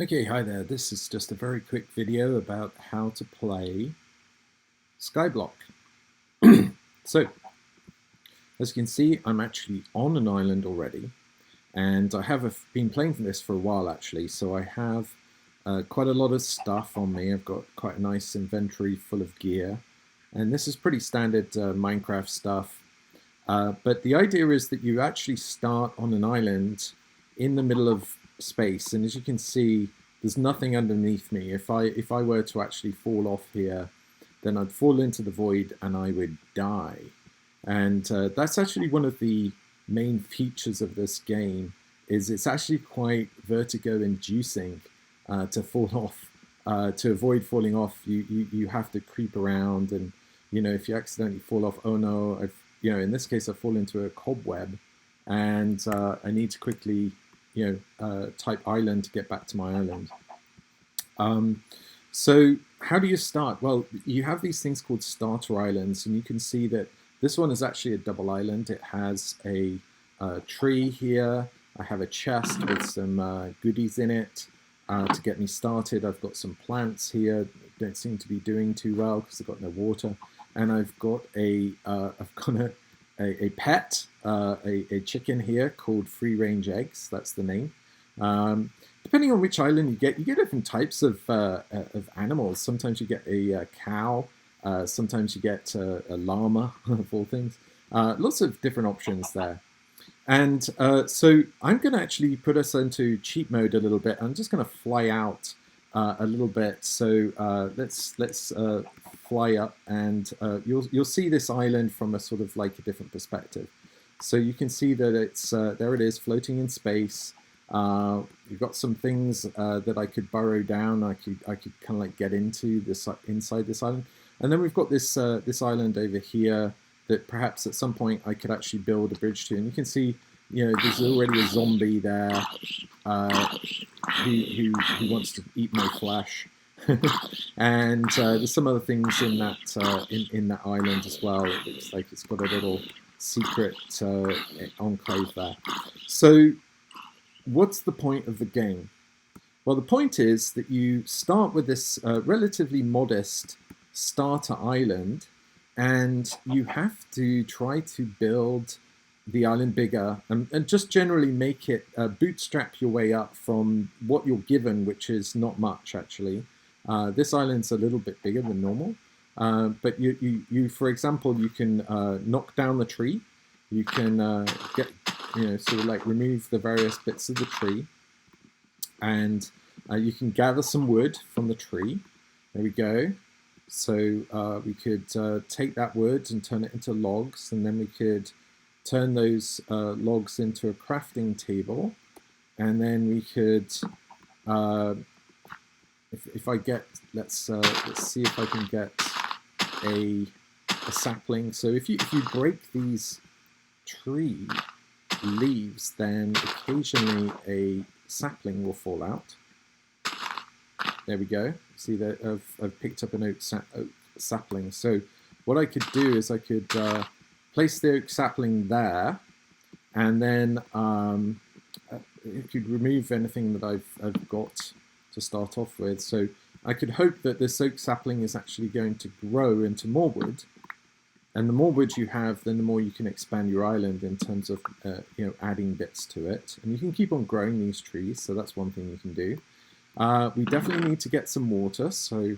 Okay, hi there. This is just a very quick video about how to play SkyBlock. So, as you can see, I'm actually on an island already, and I have been playing this for a while actually, so I have quite a lot of stuff on me. I've got quite a nice inventory full of gear, and this is pretty standard Minecraft stuff. But the idea is that you actually start on an island in the middle of space, and as you can see, there's nothing underneath me. If I were to actually fall off here, then I'd fall into the void and I would die. And that's actually one of the main features of this game. Is it's actually quite vertigo inducing to fall off. To avoid falling off, you have to creep around, and if you accidentally fall off, oh no, in this case I fall into a cobweb, and I need to quickly type island to get back to my island. So how do you start? Well, you have these things called starter islands, and you can see that this one is actually a double island. It has a tree here. I have a chest with some goodies in it to get me started. I've got some plants here. Don't seem to be doing too well because I've got no water. And I've got a pet, a chicken here called free range eggs. That's the name. Depending on which island you get different types of animals. Sometimes you get a cow. Sometimes you get a llama, of all things. Lots of different options there. And so I'm going to actually put us into cheat mode a little bit. I'm just going to fly out a little bit. So let's fly up, and you'll see this island from a sort of like a different perspective. So you can see that it's there it is, floating in space. You've got some things that I could burrow down. I could kind of like get into this inside this island, and then we've got this this island over here that perhaps at some point I could actually build a bridge to. And you can see, there's already a zombie there who wants to eat my flesh. And there's some other things in that in that island as well. It looks like it's got a little secret enclave there. So what's the point of the game? Well, the point is that you start with this relatively modest starter island, and you have to try to build the island bigger and just generally make it bootstrap your way up from what you're given, which is not much actually. This island's a little bit bigger than normal, but you for example, you can knock down the tree. You can get sort of like remove the various bits of the tree, and you can gather some wood from the tree. There we go. So we could take that wood and turn it into logs, and then we could turn those logs into a crafting table, and then we could, if I get, let's see if I can get a sapling. So if you break these tree leaves, then occasionally a sapling will fall out. There we go. See that I've picked up an oak sapling. So what I could do is I could place the oak sapling there, and then it could remove anything that I've got to start off with. So I could hope that this oak sapling is actually going to grow into more wood, and the more wood you have, then the more you can expand your island in terms of adding bits to it. And you can keep on growing these trees, so that's one thing you can do. We definitely need to get some water, so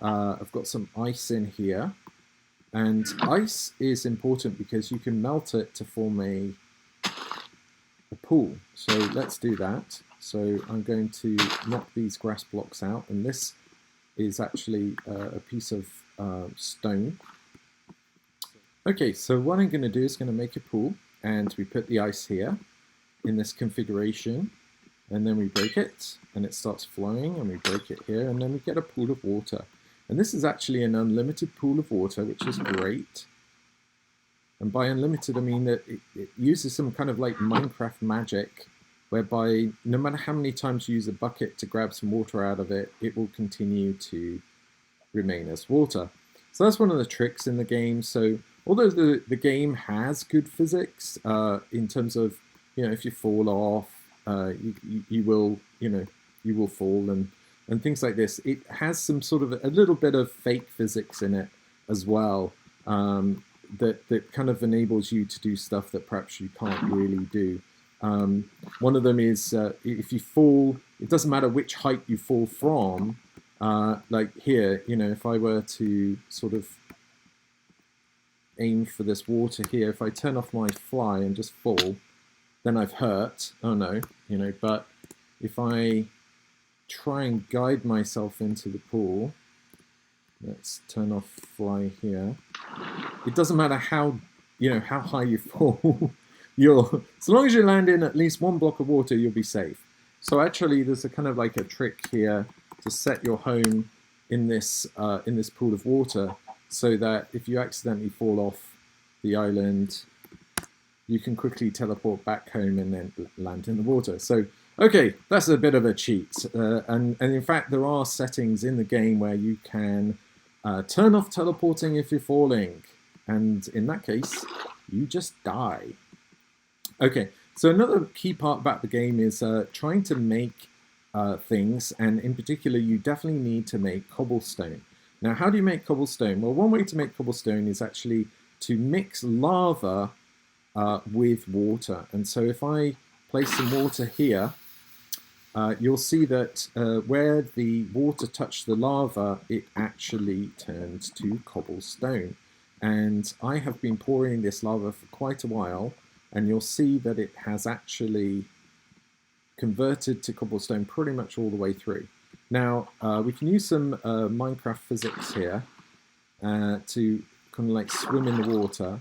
I've got some ice in here. And ice is important because you can melt it to form a pool. So let's do that. So I'm going to knock these grass blocks out, and this is actually a piece of stone. Okay, so what I'm going to do is going to make a pool, and we put the ice here in this configuration, and then we break it, and it starts flowing, and we break it here, and then we get a pool of water. And this is actually an unlimited pool of water, which is great. And by unlimited, I mean that it uses some kind of like Minecraft magic, whereby no matter how many times you use a bucket to grab some water out of it, it will continue to remain as water. So that's one of the tricks in the game. So although the game has good physics in terms of, if you fall off, you will, you will fall, and things like this. It has some sort of a little bit of fake physics in it as well, that kind of enables you to do stuff that perhaps you can't really do. One of them is if you fall, it doesn't matter which height you fall from. Like here, you know, if I were to sort of aim for this water here, if I turn off my fly and just fall, then I've hurt. Oh no, you know, but if I try and guide myself into the pool, let's turn off fly here. It doesn't matter how, you know, how high you fall. As long as you land in at least one block of water, you'll be safe. So actually, there's a kind of like a trick here to set your home in this pool of water, so that if you accidentally fall off the island, you can quickly teleport back home and then land in the water. So, okay, that's a bit of a cheat. And in fact, there are settings in the game where you can turn off teleporting if you're falling. And in that case, you just die. Okay, so another key part about the game is trying to make things, and in particular, you definitely need to make cobblestone. Now, how do you make cobblestone? Well, one way to make cobblestone is actually to mix lava with water. And so if I place some water here, you'll see that where the water touched the lava, it actually turns to cobblestone. And I have been pouring this lava for quite a while, and you'll see that it has actually converted to cobblestone pretty much all the way through. Now, we can use some Minecraft physics here to kind of like swim in the water,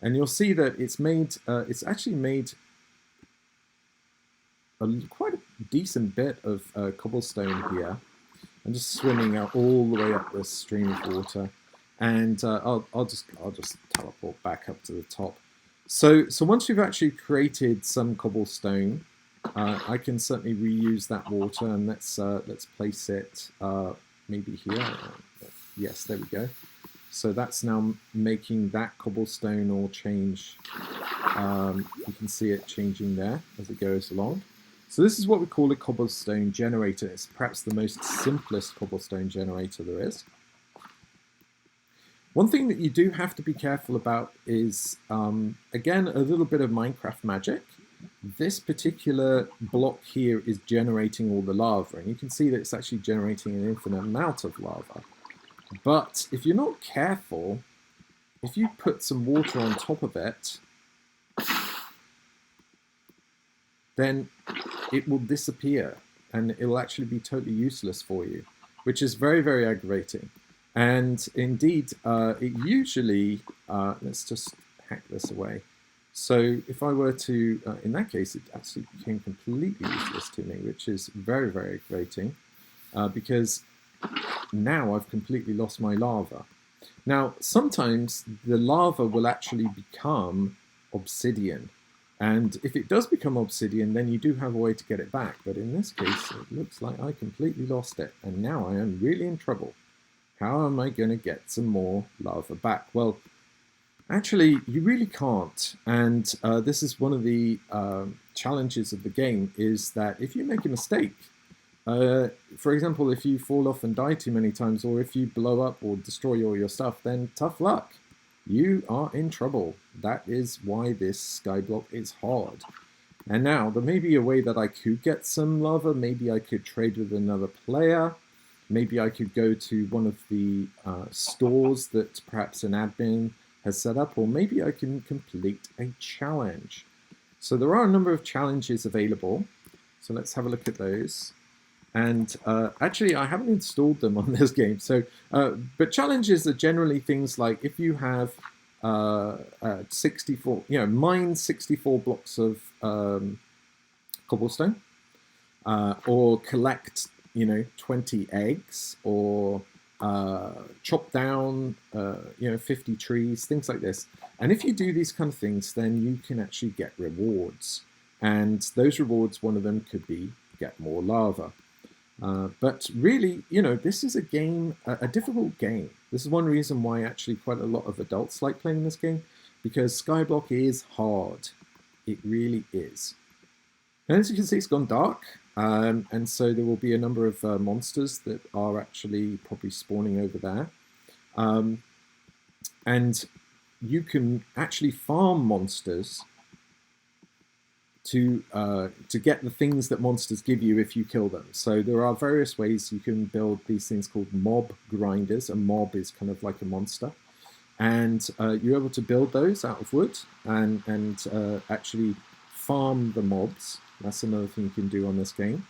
and you'll see that it's actually made quite a decent bit of cobblestone here. I'm just swimming out all the way up this stream of water, and I'll just teleport back up to the top. So once we've actually created some cobblestone, I can certainly reuse that water, and let's place it maybe here. Yes, there we go. So that's now making that cobblestone all change. You can see it changing there as it goes along. So this is what we call a cobblestone generator. It's perhaps the most simplest cobblestone generator there is. One thing that you do have to be careful about is, again, a little bit of Minecraft magic. This particular block here is generating all the lava, and you can see that it's actually generating an infinite amount of lava. But if you're not careful, if you put some water on top of it, then it will disappear, and it will actually be totally useless for you, which is very, very aggravating. And indeed, it usually, let's just hack this away. So if I were to, in that case, it actually became completely useless to me, which is very, very aggravating, because now I've completely lost my lava. Now, sometimes the lava will actually become obsidian. And if it does become obsidian, then you do have a way to get it back. But in this case, it looks like I completely lost it. And now I am really in trouble. How am I going to get some more lava back? Well, actually, you really can't. And this is one of the challenges of the game, is that if you make a mistake, for example, if you fall off and die too many times, or if you blow up or destroy all your stuff, then tough luck. You are in trouble. That is why this SkyBlock is hard. And now, there may be a way that I could get some lava. Maybe I could trade with another player. Maybe I could go to one of the stores that perhaps an admin has set up, or maybe I can complete a challenge. So there are a number of challenges available. So let's have a look at those. And actually, I haven't installed them on this game. So, but challenges are generally things like if you have 64, mine 64 blocks of cobblestone, or collect, 20 eggs, or chop down, 50 trees, things like this. And if you do these kind of things, then you can actually get rewards. And those rewards, one of them could be get more lava. But really, this is a game, a difficult game. This is one reason why actually quite a lot of adults like playing this game, because SkyBlock is hard. It really is. And as you can see, it's gone dark. And so there will be a number of monsters that are actually probably spawning over there. And you can actually farm monsters to get the things that monsters give you if you kill them. So there are various ways you can build these things called mob grinders. A mob is kind of like a monster. And you're able to build those out of wood and actually farm the mobs. That's another thing you can do on this game.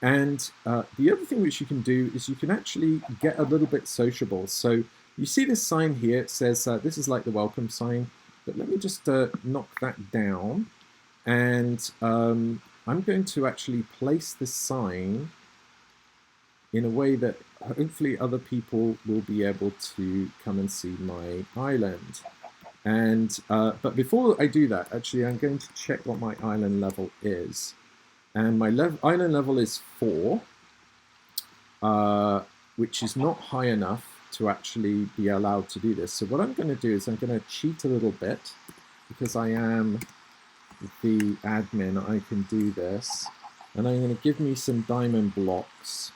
And the other thing which you can do is you can actually get a little bit sociable. So you see this sign here, it says this is like the welcome sign, but let me just knock that down. And I'm going to actually place this sign in a way that hopefully other people will be able to come and see my island. And but before I do that, actually I'm going to check what my island level is. And my island level is 4, which is not high enough to actually be allowed to do this. So what I'm going to do is I'm going to cheat a little bit, because I am the admin. I can do this, and I'm going to give me some diamond blocks.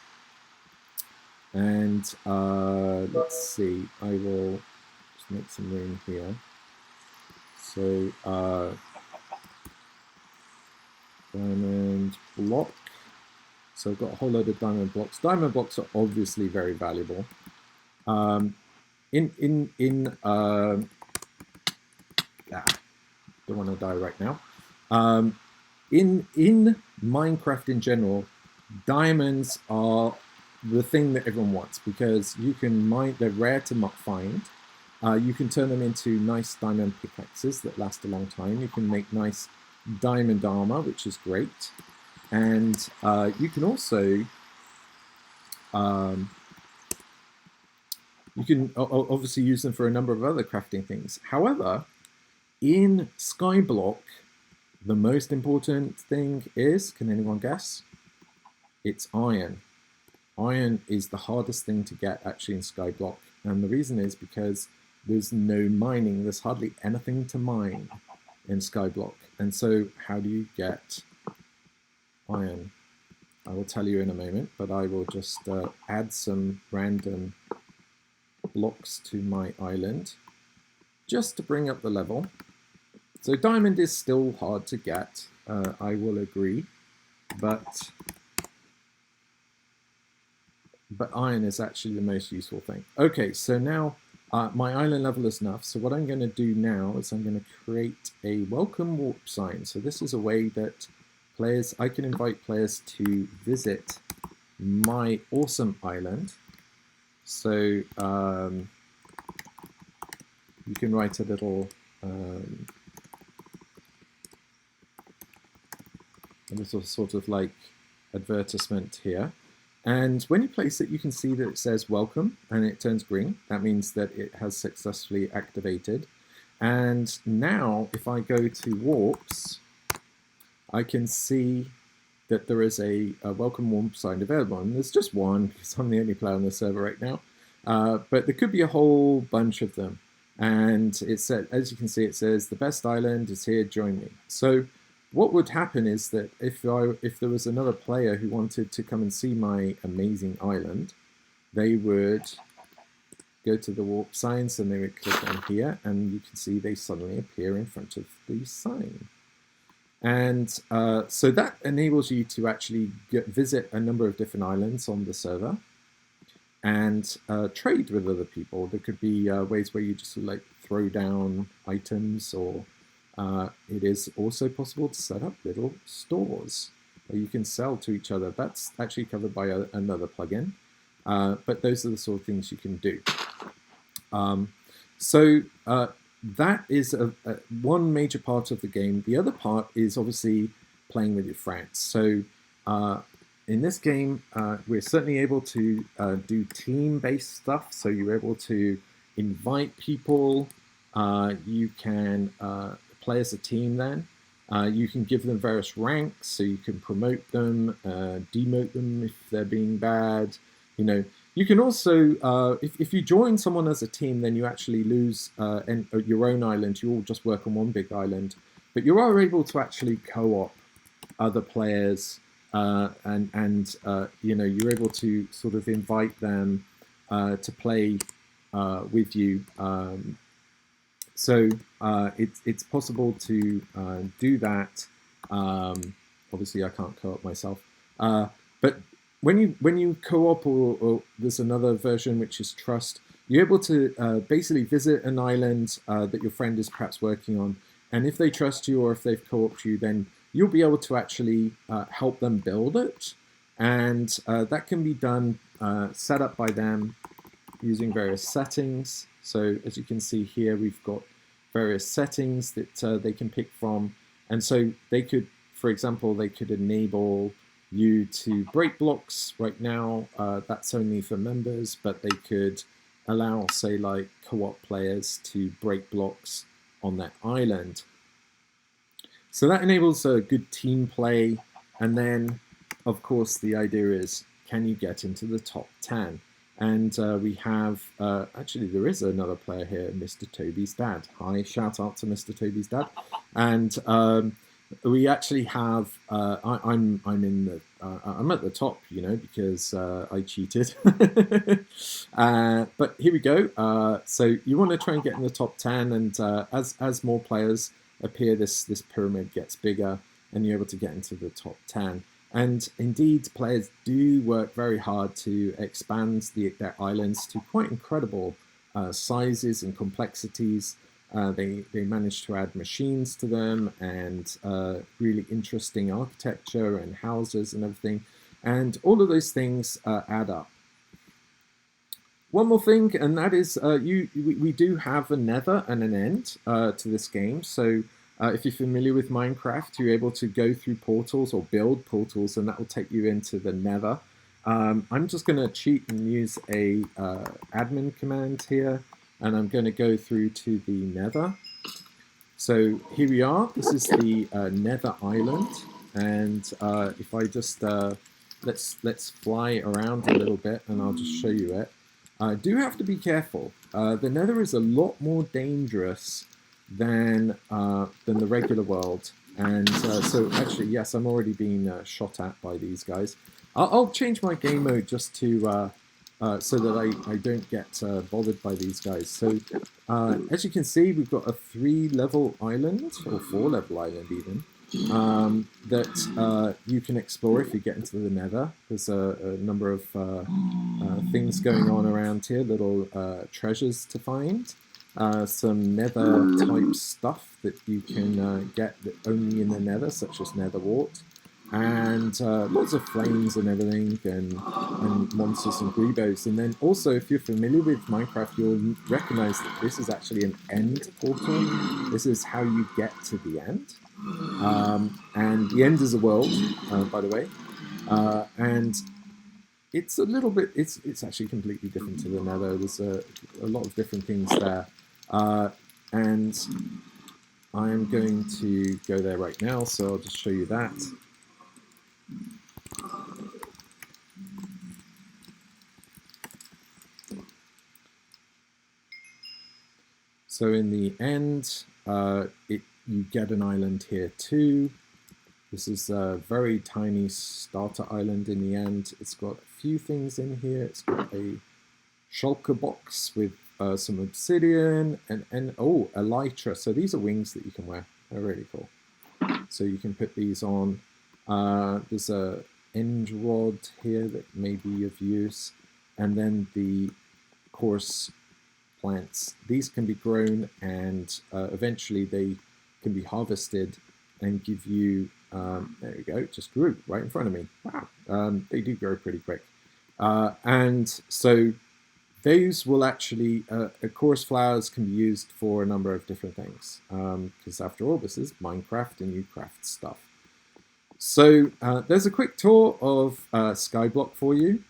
And let's see, I will just make some room here. So diamond block. So I've got a whole load of diamond blocks. Diamond blocks are obviously very valuable. Don't want to die right now. In Minecraft in general, diamonds are the thing that everyone wants, because you can mine. They're rare to find. You can turn them into nice diamond pickaxes that last a long time. You can make nice diamond armor, which is great. And you can also you can obviously use them for a number of other crafting things. However, in SkyBlock, the most important thing is, can anyone guess? It's iron. Iron is the hardest thing to get actually in SkyBlock, and the reason is because there's no mining. There's hardly anything to mine in SkyBlock. And so how do you get iron? I will tell you in a moment, but I will just add some random blocks to my island just to bring up the level. So diamond is still hard to get, I will agree, but iron is actually the most useful thing. Okay, so now my island level is enough. So what I'm going to do now is I'm going to create a welcome warp sign. So this is a way that I can invite players to visit my awesome island. So you can write a little sort of like advertisement here. And when you place it, you can see that it says welcome and it turns green. That means that it has successfully activated. And now if I go to warps, I can see that there is a welcome warp sign available. And there's just one, because I'm the only player on the server right now. But there could be a whole bunch of them. And it said, as you can see, it says, the best island is here, join me. So what would happen is that if there was another player who wanted to come and see my amazing island, they would go to the warp signs and they would click on here, and you can see they suddenly appear in front of the sign. And so that enables you to actually visit a number of different islands on the server and trade with other people. There could be ways where you just like throw down items, or it is also possible to set up little stores where you can sell to each other. That's actually covered by another plugin, but those are the sort of things you can do. That is one major part of the game. The other part is obviously playing with your friends. So in this game, we're certainly able to do team-based stuff. So you're able to invite people. You can play as a team then. You can give them various ranks, so you can promote them, demote them if they're being bad. You know, you can also, if you join someone as a team, then you actually lose your own island. You all just work on one big island, but you are able to actually co-op other players you know, you're able to sort of invite them to play with you. So it's possible to do that. Obviously, I can't co-op myself, but when you co-op, or there's another version which is Trust, you're able to basically visit an island that your friend is perhaps working on, and if they trust you or if they've co-opted you, then you'll be able to actually help them build it, and that can be done set up by them using various settings. So as you can see here, we've got various settings that they can pick from, and so they could, for example, they could enable you to break blocks. Right now that's only for members, but they could allow, say, like co-op players to break blocks on that island. So that enables a good team play, and then of course the idea is, can you get into the top 10? And we have, actually there is another player here, Mr. Toby's dad. Hi, shout out to Mr. Toby's dad. And we actually have, I'm in the, I'm at the top, you know, because I cheated. But here we go. So you want to try and get in the top 10, and as more players appear, this pyramid gets bigger, and you're able to get into the top 10. And indeed, players do work very hard to expand their islands to quite incredible sizes and complexities. They manage to add machines to them, and really interesting architecture and houses and everything. And all of those things add up. One more thing, and that is we do have a nether and an end to this game. So if you're familiar with Minecraft, you're able to go through portals or build portals, and that will take you into the nether. I'm just going to cheat and use a admin command here, and I'm going to go through to the nether. So here we are. This is the nether island, and if I just let's fly around a little bit, and I'll just show you it. Do have to be careful. The nether is a lot more dangerous than the regular world, and so actually, yes, I'm already being shot at by these guys. I'll change my game mode just to so that I don't get bothered by these guys. So as you can see, we've got a 3-level island, or 4-level island even, that you can explore if you get into the nether. There's a number of things going on around here, little treasures to find. Some nether type stuff that you can get only in the nether, such as nether wart, and lots of flames and everything, and monsters and greebos. And then also, if you're familiar with Minecraft, you'll recognize that this is actually an end portal. This is how you get to the end, and the end is a world, by the way, and it's a little bit, it's actually completely different to the nether. There's a lot of different things there. And I am going to go there right now, so I'll just show you that. So in the end, you get an island here too. This is a very tiny starter island in the end. It's got a few things in here. It's got a shulker box with some obsidian and oh, elytra. So these are wings that you can wear. They're really cool. So you can put these on. There's a end rod here that may be of use, and then the coarse plants. These can be grown, and eventually they can be harvested and give you. There we go. It just grew right in front of me. Wow. They do grow pretty quick, and so. Those will actually, coarse flowers can be used for a number of different things, because after all, this is Minecraft and you craft stuff. So there's a quick tour of SkyBlock for you.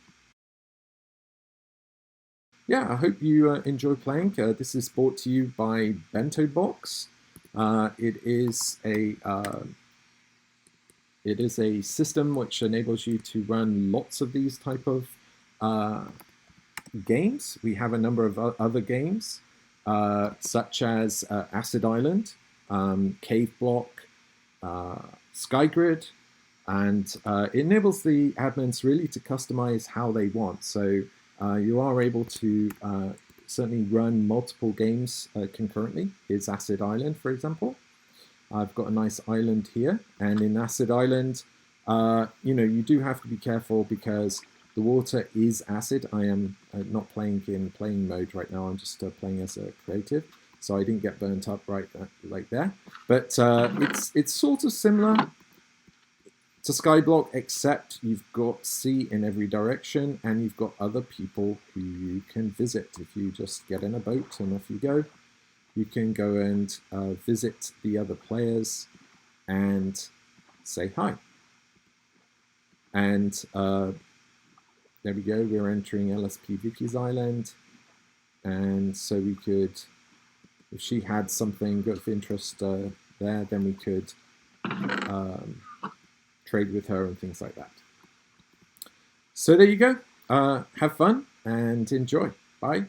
Yeah, I hope you enjoy playing. This is brought to you by BentoBox. It is a system which enables you to run lots of these type of games. We have a number of other games, such as AcidIsland, CaveBlock, SkyGrid, And it enables the admins really to customize how they want. So you are able to certainly run multiple games concurrently. Here's Acid Island, for example. I've got a nice island here, and in Acid Island, you do have to be careful because the water is acid. I am not playing in playing mode right now. I'm just playing as a creative, so I didn't get burnt up right like there. But it's sort of similar to SkyBlock, except you've got sea in every direction, and you've got other people who you can visit. If you just get in a boat and off you go, you can go and visit the other players and say hi. And there we go, we're entering LSP Vicky's island. And so we could, if she had something of interest there, then we could trade with her and things like that. So there you go. Have fun and enjoy. Bye.